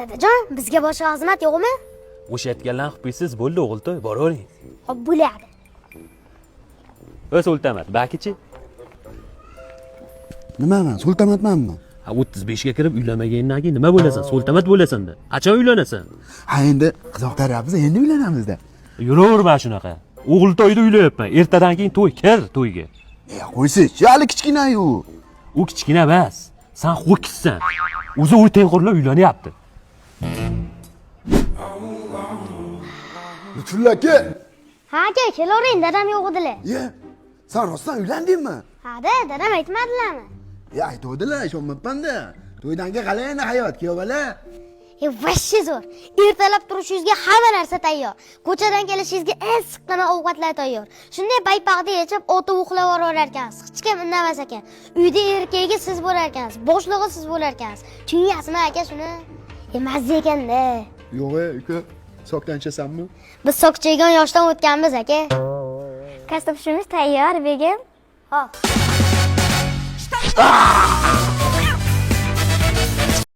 Dadajon, bizga boshqa xizmat yo'qmi? O'sha aytganlarni qilib qo'ysiz bo'ldi o'g'iltoy, boravering. Xo'p, bo'ladi. Sultamat, bakichi? Nimaman? Sultamatmanmi? 35 ga kirib uylanmagandan keyin nima bo'lasan? Sultamat bo'lasan-da. Qachon uylanasan? Ha, endi qizoq taryapmiz, endi uylanamiz-da. Yuraverma shunaqa. O'g'iltoyda uylayapman. Ertadan keyin to'y, kir to'yga. Qo'ysiz, hali kichkina-yu. U kichkina emas. Sen ho'kizsan. O'zi uy tengqurlar uylanyapti. Lutfulla aka. Ha, aka, kelavering, dadam yo'q edilar. Ye, sen rostdan uylandingmi? Ha-da, dadam aytmadilarmi? Aytuvdilar, ishonmabman-da. To'ydan keyin qalay endi hayot, kuyovalar? Vashshi zo'r. Ertalab turishingizga hamma narsa tayyor. Ko'chadan kelishingizga eng siqqina ovqatlar tayyor. Shunday paypaqda yechib, o'tib uxlab orar ekansiz. Hech kim indamas ekan. Uyda erkagi siz bo'lar ekansiz, boshlig'i siz bo'lar ekansiz. Tushunasizmi aka shuni? Mazza ekanda. Yo'q, aka. Sokdan ichasanmi? Biz sokchaygan yoshdan o'tganmiz aka. Kastofishimiz tayyor, begim. Hop.